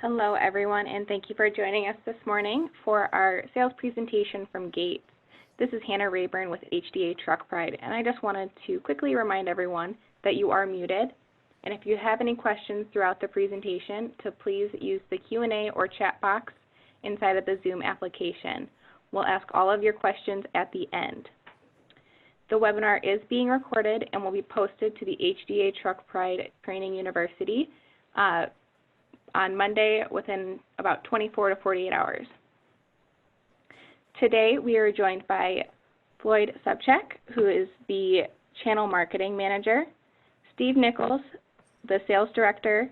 Hello, everyone, and thank you for joining us this morning for our sales presentation from Gates. This is Hannah Rayburn with HDA Truck Pride, and I just wanted to quickly remind everyone that you are muted. And if you have any questions throughout the presentation, to please use the Q&A or chat box inside of the Zoom application. We'll ask all of your questions at the end. The webinar is being recorded and will be posted to the HDA Truck Pride Training University on Monday within about 24 to 48 hours. Today we are joined by Floyd Sobczak, who is the Channel Marketing Manager, Steve Nichols, the Sales Director,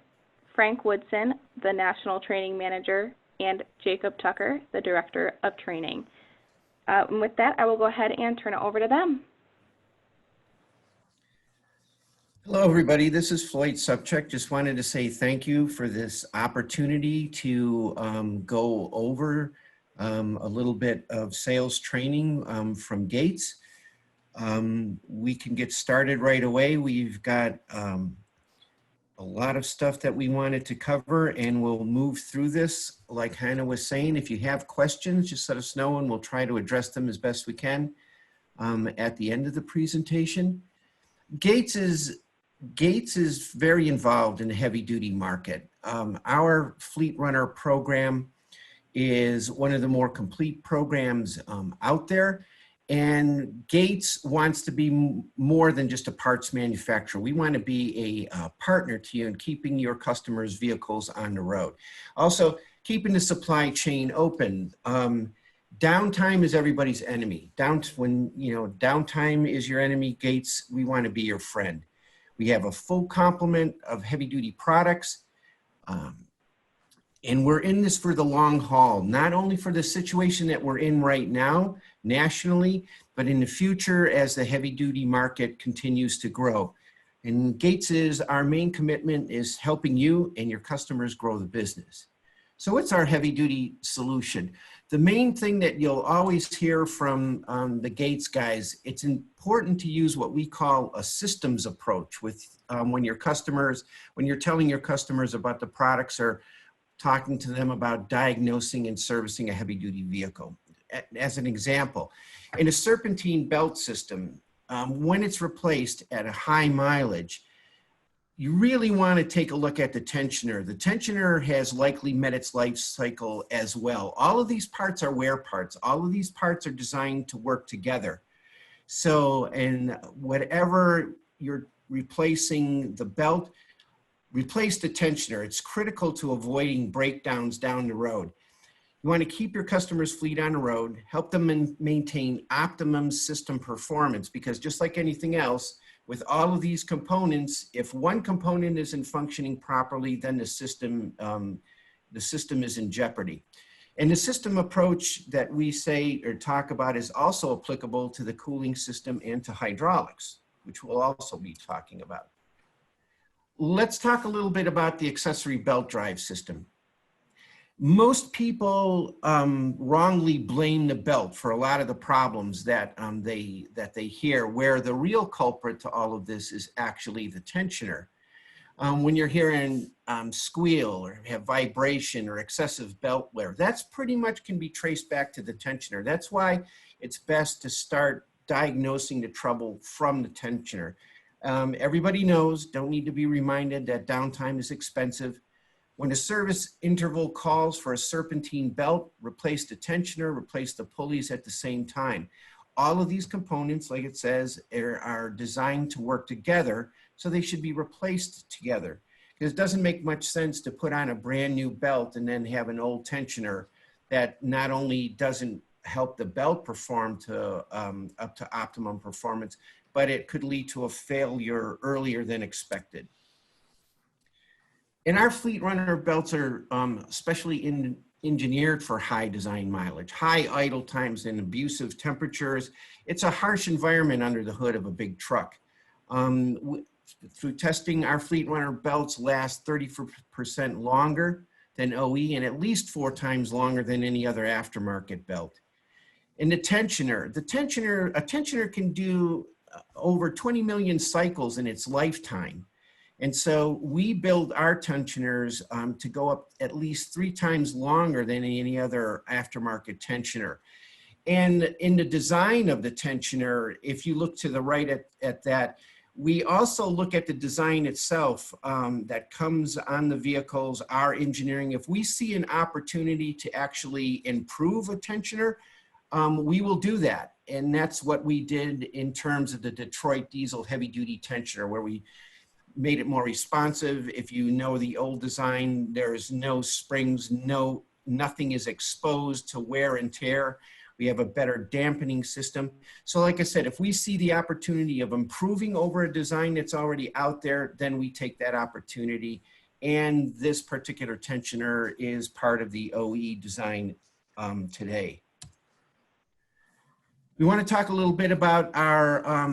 Frank Woodson, the National Training Manager, and Jacob Tucker, the Director of Training. And with that, I will go ahead and turn it over to them. Hello, everybody. This is Floyd Sobczak. Just wanted to say thank you for this opportunity to go over a little bit of sales training from Gates. We can get started right away. We've got a lot of stuff that we wanted to cover, and we'll move through this. Like Hannah was saying, if you have questions, just let us know, and we'll try to address them as best we can at the end of the presentation. Gates is very involved in the heavy duty market. Our Fleet Runner program is one of the more complete programs out there. And Gates wants to be more than just a parts manufacturer. We want to be a partner to you in keeping your customers' vehicles on the road. Also, keeping the supply chain open. Downtime is everybody's enemy. When downtime is your enemy, Gates, we want to be your friend. We have a full complement of heavy-duty products, and we're in this for the long haul, not only for the situation that we're in right now nationally, but in the future as the heavy-duty market continues to grow. And Gates' our main commitment is helping you and your customers grow the business. So what's our heavy-duty solution? The main thing that you'll always hear from the Gates guys, it's important to use what we call a systems approach with when you're telling your customers about the products or talking to them about diagnosing and servicing a heavy-duty vehicle. As an example, in a serpentine belt system, when it's replaced at a high mileage, you really want to take a look at the tensioner. The tensioner has likely met its life cycle as well. All of these parts are wear parts. All of these parts are designed to work together. So, and whatever you're replacing the belt, replace the tensioner. It's critical to avoiding breakdowns down the road. You want to keep your customers' fleet on the road, help them maintain optimum system performance, because just like anything else, with all of these components, if one component isn't functioning properly, then the system is in jeopardy. And the system approach that we say or talk about is also applicable to the cooling system and to hydraulics, which we'll also be talking about. Let's talk a little bit about the accessory belt drive system. Most people wrongly blame the belt for a lot of the problems that they hear, where the real culprit to all of this is actually the tensioner. When you're hearing squeal or have vibration or excessive belt wear, that's pretty much can be traced back to the tensioner. That's why it's best to start diagnosing the trouble from the tensioner. Everybody knows, don't need to be reminded, that downtime is expensive. When a service interval calls for a serpentine belt, replace the tensioner, replace the pulleys at the same time. All of these components, like it says, are designed to work together, so they should be replaced together. Because it doesn't make much sense to put on a brand new belt and then have an old tensioner that not only doesn't help the belt perform up to optimum performance, but it could lead to a failure earlier than expected. And our Fleet Runner belts are especially engineered for high design mileage, high idle times and abusive temperatures. It's a harsh environment under the hood of a big truck. Through testing, our Fleet Runner belts last 30% longer than OE and at least 4 times longer than any other aftermarket belt. And a tensioner can do over 20 million cycles in its lifetime. And so we build our tensioners to go up at least 3 times longer than any other aftermarket tensioner. And in the design of the tensioner, if you look to the right at that, we also look at the design itself that comes on the vehicles, our engineering. If we see an opportunity to actually improve a tensioner, we will do that. And that's what we did in terms of the Detroit diesel heavy duty tensioner, where we made it more responsive. If you know the old design, there's no springs, nothing is exposed to wear and tear. We have a better dampening system. So like I said, if we see the opportunity of improving over a design that's already out there, then we take that opportunity. And this particular tensioner is part of the OE design today. We want to talk a little bit about our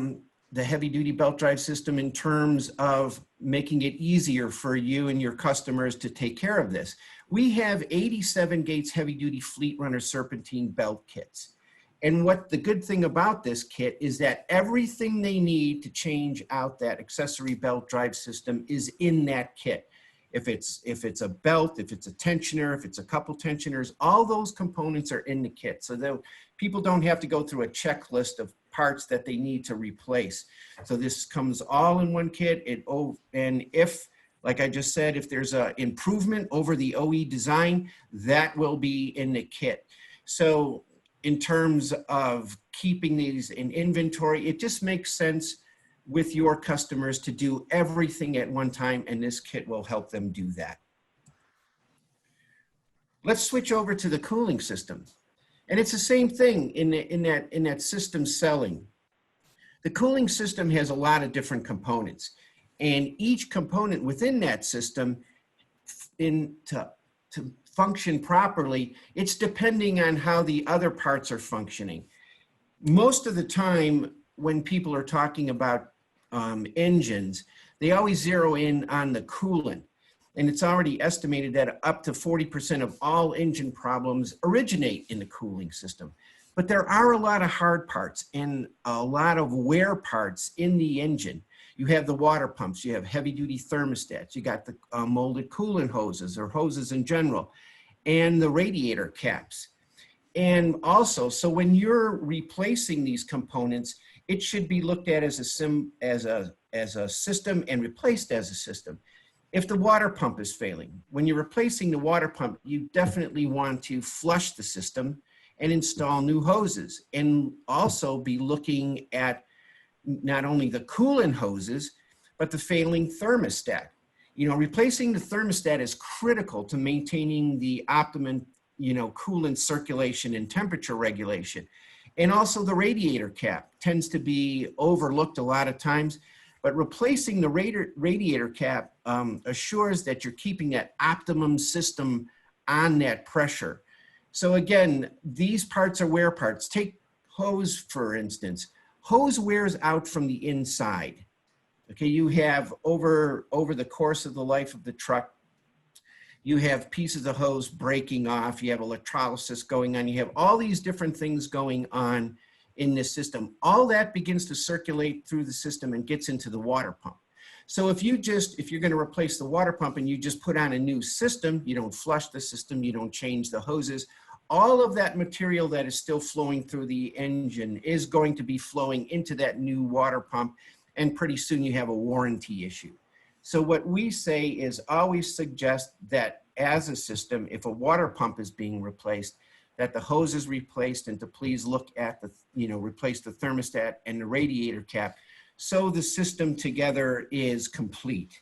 the heavy duty belt drive system in terms of making it easier for you and your customers to take care of this. We have 87 Gates heavy duty Fleet Runner serpentine belt kits. And what the good thing about this kit is that everything they need to change out that accessory belt drive system is in that kit. If it's a belt, if it's a tensioner, if it's a couple tensioners, all those components are in the kit. So that people don't have to go through a checklist of parts that they need to replace. So this comes all in one kit. And if, like I just said, if there's an improvement over the OE design, that will be in the kit. So in terms of keeping these in inventory, it just makes sense with your customers to do everything at one time, and this kit will help them do that. Let's switch over to the cooling system. And it's the same thing in that system selling. The cooling system has a lot of different components, and each component within that system to function properly, it's depending on how the other parts are functioning. Most of the time when people are talking about engines, they always zero in on the coolant. And it's already estimated that up to 40% of all engine problems originate in the cooling system. But there are a lot of hard parts and a lot of wear parts in the engine. You have the water pumps, you have heavy duty thermostats, you got the molded coolant hoses or hoses in general, and the radiator caps. And also, so when you're replacing these components, it should be looked at as a system and replaced as a system. If the water pump is failing, when you're replacing the water pump, you definitely want to flush the system and install new hoses, and also be looking at not only the coolant hoses, but the failing thermostat. You know, replacing the thermostat is critical to maintaining the optimum, coolant circulation and temperature regulation. And also the radiator cap tends to be overlooked a lot of times, but replacing the radiator cap assures that you're keeping that optimum system on that pressure. So again, these parts are wear parts. Take hose, for instance. Hose wears out from the inside. Okay, you have over the course of the life of the truck, you have pieces of hose breaking off, you have electrolysis going on, you have all these different things going on in this system. All that begins to circulate through the system and gets into the water pump. So if you're going to replace the water pump and you just put on a new system, you don't flush the system, you don't change the hoses, all of that material that is still flowing through the engine is going to be flowing into that new water pump, and pretty soon you have a warranty issue. So what we say is always suggest that as a system, if a water pump is being replaced, that the hose is replaced, and to please look at replace the thermostat and the radiator cap so the system together is complete.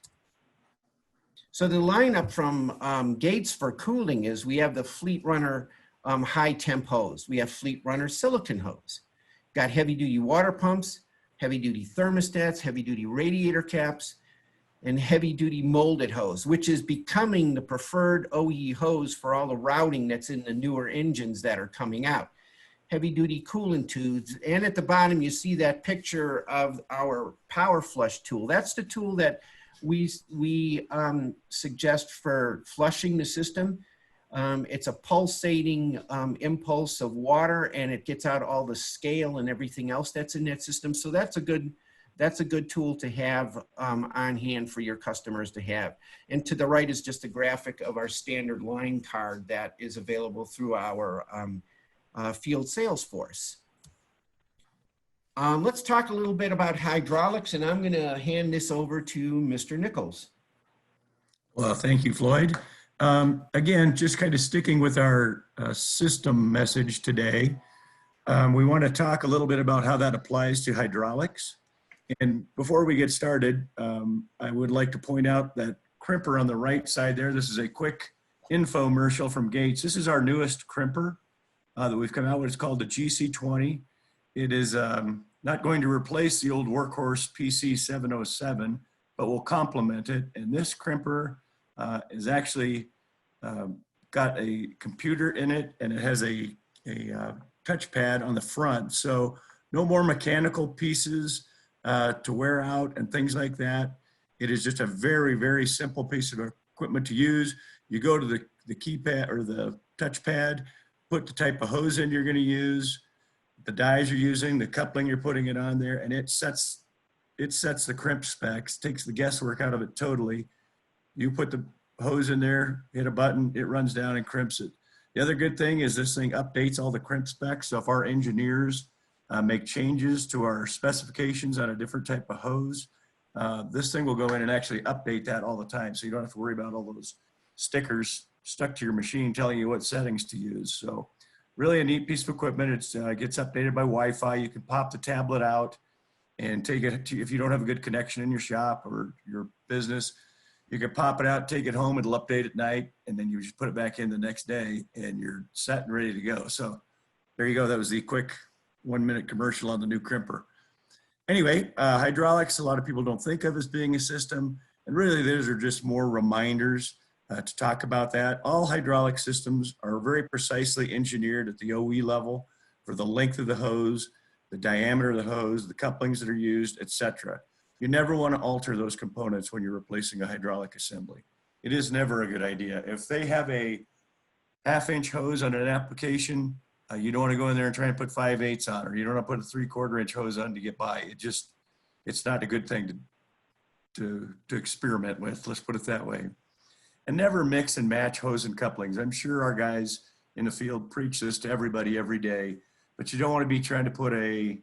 So the lineup from Gates for cooling is we have the Fleet Runner high temp hose. We have Fleet Runner silicone hose. Got heavy duty water pumps, heavy duty thermostats, heavy duty radiator caps, and heavy duty molded hose, which is becoming the preferred OE hose for all the routing that's in the newer engines that are coming out. Heavy duty coolant tubes, and at the bottom you see that picture of our power flush tool. That's the tool that we suggest for flushing the system. It's a pulsating impulse of water, and it gets out all the scale and everything else that's in that system. So that's a good that's a good tool to have on hand for your customers to have. And to the right is just a graphic of our standard line card that is available through our field sales force. Let's talk a little bit about hydraulics, and I'm going to hand this over to Mr. Nichols. Well, thank you, Floyd. Again, just kind of sticking with our system message today, we want to talk a little bit about how that applies to hydraulics. And before we get started, I would like to point out that crimper on the right side there, this is a quick infomercial from Gates. This is our newest crimper that we've come out with. It's called the GC20. It is not going to replace the old workhorse PC707, but will complement it. And this crimper is actually got a computer in it, and it has a touchpad on the front. So no more mechanical pieces to wear out and things like that. It is just a very, very simple piece of equipment to use. You go to the keypad or the touchpad, put the type of hose in you're going to use, the dies you're using, the coupling you're putting it on there, and it sets the crimp specs, takes the guesswork out of it totally. You put the hose in there, hit a button, it runs down and crimps it. The other good thing is this thing updates all the crimp specs. So if our engineers make changes to our specifications on a different type of hose, this thing will go in and actually update that all the time. So you don't have to worry about all those stickers stuck to your machine telling you what settings to use. So really a neat piece of equipment. It gets updated by Wi-Fi. You can pop the tablet out and take it to, if you don't have a good connection in your shop or your business, you can pop it out, take it home, it'll update at night, and then you just put it back in the next day and you're set and ready to go. So there you go. That was the quick 1-minute commercial on the new crimper. Anyway, hydraulics, a lot of people don't think of as being a system, and really those are just more reminders to talk about that. All hydraulic systems are very precisely engineered at the OE level for the length of the hose, the diameter of the hose, the couplings that are used, etc. You never want to alter those components when you're replacing a hydraulic assembly. It is never a good idea. If they have a 1/2-inch hose on an application, you don't want to go in there and try and put 5/8 on, or you don't want to put a 3/4-inch hose on to get by. It's not a good thing to experiment with, let's put it that way. And never mix and match hose and couplings. I'm sure our guys in the field preach this to everybody every day, but you don't want to be trying to put a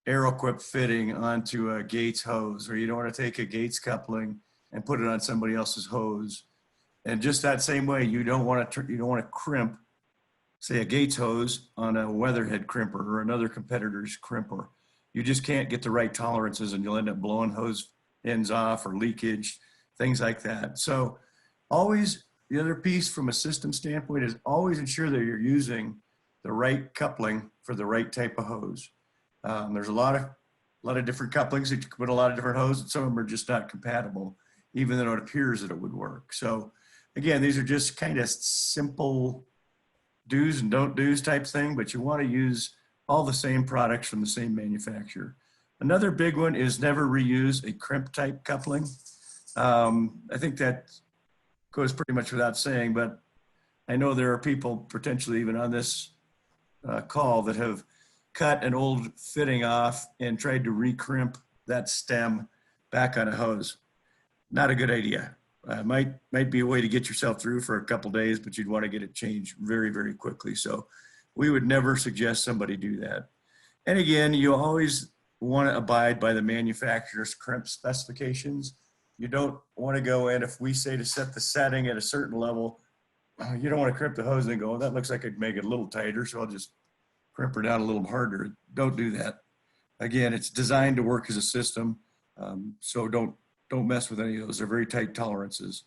Aeroquip fitting onto a Gates hose, or you don't want to take a Gates coupling and put it on somebody else's hose. And just that same way, you don't want to crimp, say, a Gates hose on a Weatherhead crimper or another competitor's crimper. You just can't get the right tolerances, and you'll end up blowing hose ends off or leakage, things like that. So always, the other piece from a system standpoint is always ensure that you're using the right coupling for the right type of hose. There's a lot of different couplings that you can put a lot of different hoses, and some of them are just not compatible, even though it appears that it would work. So again, these are just kind of simple do's and don't do's type thing, but you want to use all the same products from the same manufacturer. Another big one is never reuse a crimp type coupling. I think that goes pretty much without saying, but I know there are people potentially even on this call that have cut an old fitting off and tried to recrimp that stem back on a hose. Not a good idea. Might be a way to get yourself through for a couple days, but you'd want to get it changed very, very quickly. So we would never suggest somebody do that. And again, you always want to abide by the manufacturer's crimp specifications. You don't want to go in, if we say to set the setting at a certain level, you don't want to crimp the hose and then go, oh, that looks like I'd make it a little tighter, so I'll just crimp her down a little harder. Don't do that. Again, it's designed to work as a system, so don't mess with any of those. They're very tight tolerances.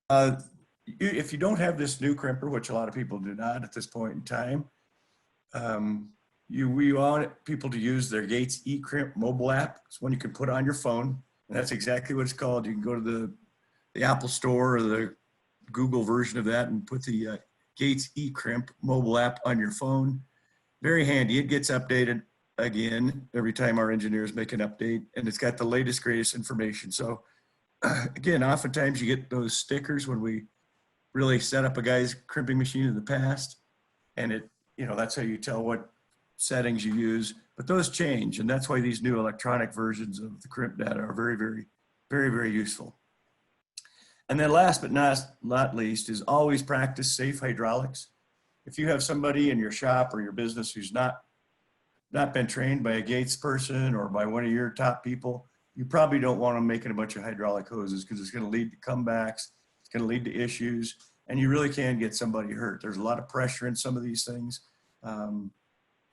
If you don't have this new crimper, which a lot of people do not at this point in time, we want people to use their Gates eCrimp mobile app. It's one you can put on your phone. And that's exactly what it's called. You can go to the Apple Store or the Google version of that and put the Gates eCrimp mobile app on your phone. Very handy. It gets updated again every time our engineers make an update, and it's got the latest, greatest information. So again, oftentimes you get those stickers when we really set up a guy's crimping machine in the past, and that's how you tell what settings you use, but those change. And that's why these new electronic versions of the crimp data are very, very, very, very useful. And then last but not least is always practice safe hydraulics. If you have somebody in your shop or your business who's not been trained by a Gates person or by one of your top people, you probably don't want them making a bunch of hydraulic hoses, because it's going to lead to comebacks, it's going to lead to issues, and you really can get somebody hurt. There's a lot of pressure in some of these things.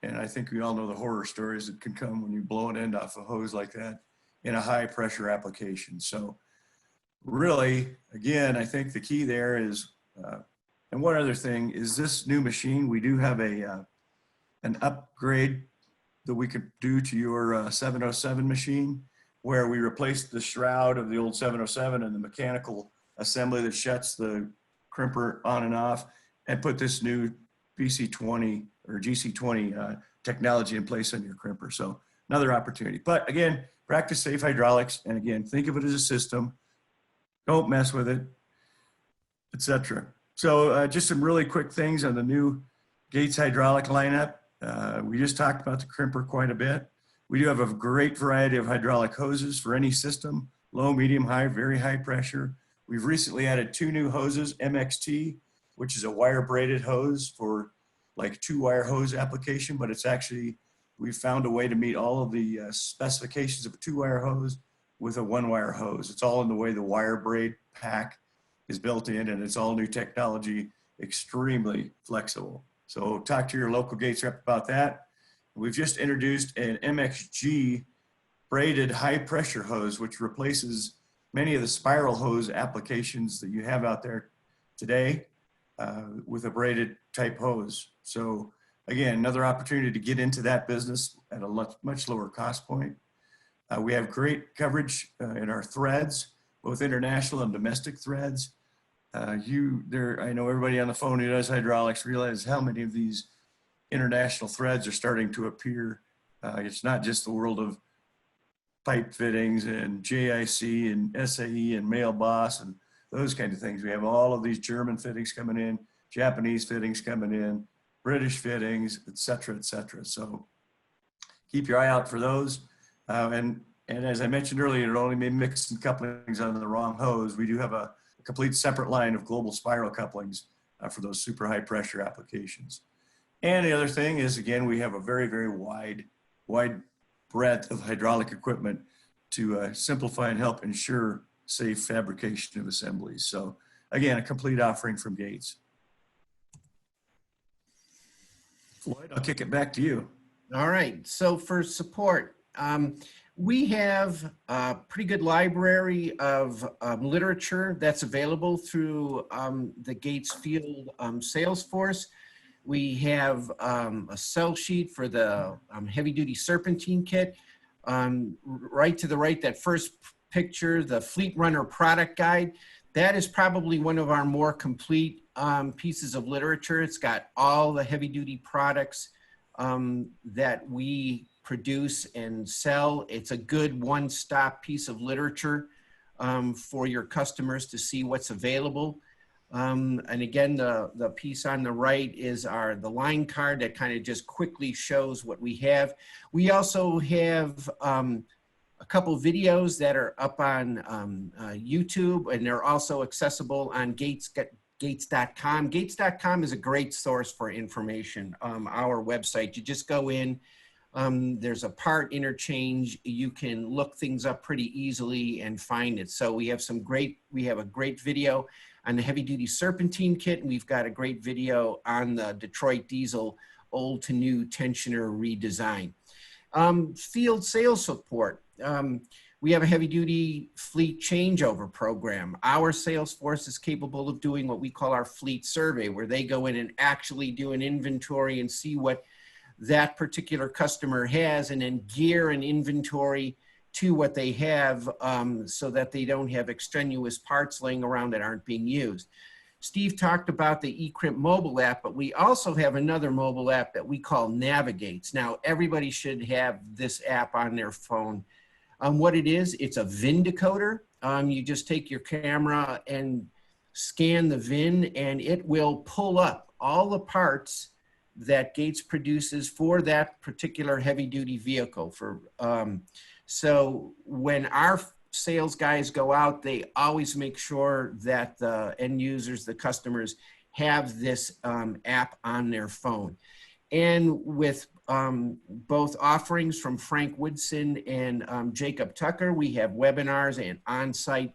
And I think we all know the horror stories that can come when you blow an end off a hose like that in a high pressure application. So really, again, I think the key there is, and one other thing is this new machine, we do have an upgrade that we could do to your 707 machine, where we replaced the shroud of the old 707 and the mechanical assembly that shuts the crimper on and off, and put this new BC20 or GC20 technology in place on your crimper. So another opportunity. But again, practice safe hydraulics, and again, think of it as a system. Don't mess with it, etc. So just some really quick things on the new Gates hydraulic lineup. We just talked about the crimper quite a bit. We do have a great variety of hydraulic hoses for any system: low, medium, high, very high pressure. We've recently added 2 new hoses, MXT, which is a wire braided hose for like 2-wire hose application, but it's actually, we've found a way to meet all of the specifications of a 2-wire hose with a 1-wire hose. It's all in the way the wire braid pack is built in, and it's all new technology, extremely flexible. So talk to your local Gates rep about that. We've just introduced an MXG braided high pressure hose, which replaces many of the spiral hose applications that you have out there today with a braided type hose. So again, another opportunity to get into that business at a much lower cost point. We have great coverage in our threads, both international and domestic threads. I know everybody on the phone who does hydraulics realize how many of these international threads are starting to appear. It's not just the world of pipe fittings and JIC and SAE and Male Boss and those kind of things. We have all of these German fittings coming in, Japanese fittings coming in, British fittings, et cetera, et cetera. So keep your eye out for those. And as I mentioned earlier, it only may mix and couplings on the wrong hose. We do have a complete separate line of global spiral couplings for those super high pressure applications. And the other thing is, again, we have a very, very wide breadth of hydraulic equipment to simplify and help ensure safe fabrication of assemblies. So again, a complete offering from Gates. Floyd, I'll kick it back to you. All right. So for support, we have a pretty good library of literature that's available through the Gates Field sales force. We have a sell sheet for the heavy duty serpentine kit. Right to the right, that first picture, the Fleet Runner product guide, that is probably one of our more complete pieces of literature. It's got all the heavy duty products that we produce and sell. It's a good one-stop piece of literature for your customers to see what's available. And again, the piece on the right is the line card that kind of just quickly shows what we have. We also have a couple videos that are up on YouTube, and they're also accessible on Gates.com. Gates.com is a great source for information. Our website, you just go in, there's a part interchange. You can look things up pretty easily and find it. So we have a great video on the heavy duty serpentine kit, and we've got a great video on the Detroit Diesel old to new tensioner redesign. Field sales support. We have a heavy duty fleet changeover program. Our sales force is capable of doing what we call our fleet survey, where they go in and actually do an inventory and see what that particular customer has, and then gear an inventory to what they have so that they don't have extraneous parts laying around that aren't being used. Steve talked about the eCrimp mobile app, but we also have another mobile app that we call Navigates. Now, everybody should have this app on their phone. What it is, it's a VIN decoder. You just take your camera and scan the VIN, and it will pull up all the parts that Gates produces for that particular heavy-duty vehicle. So when our sales guys go out, they always make sure that the end users, the customers, have this app on their phone. And with both offerings from Frank Woodson and Jacob Tucker, we have webinars and on-site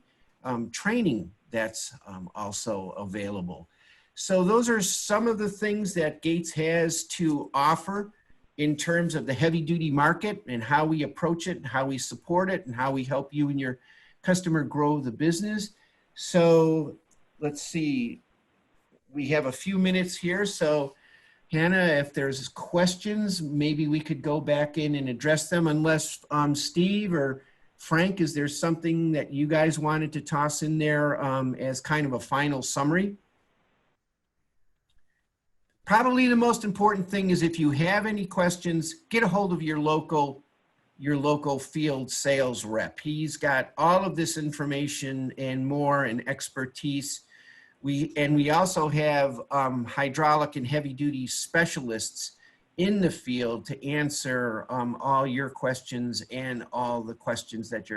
training that's also available. So those are some of the things that Gates has to offer in terms of the heavy-duty market and how we approach it, and how we support it, and how we help you and your customer grow the business. So let's see, we have a few minutes here. So Hannah, if there's questions, maybe we could go back in and address them, unless Steve or Frank, is there something that you guys wanted to toss in there as kind of a final summary? Probably the most important thing is, if you have any questions, get a hold of your local field sales rep. He's got all of this information and more, and expertise. We also have hydraulic and heavy duty specialists in the field to answer all your questions and all the questions that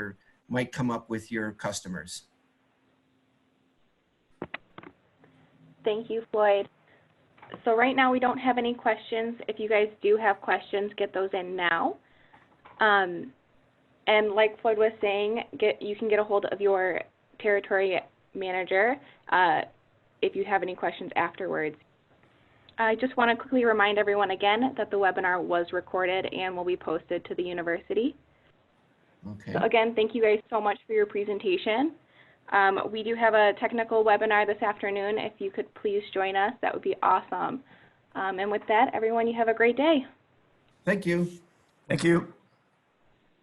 might come up with your customers. Thank you, Floyd. So right now we don't have any questions. If you guys do have questions, get those in now. And like Floyd was saying, you can get a hold of your territory manager if you have any questions afterwards. I just want to quickly remind everyone again that the webinar was recorded and will be posted to the university. Okay. So again, thank you guys so much for your presentation. We do have a technical webinar this afternoon. If you could please join us, that would be awesome. And with that, everyone, you have a great day. Thank you. Thank you.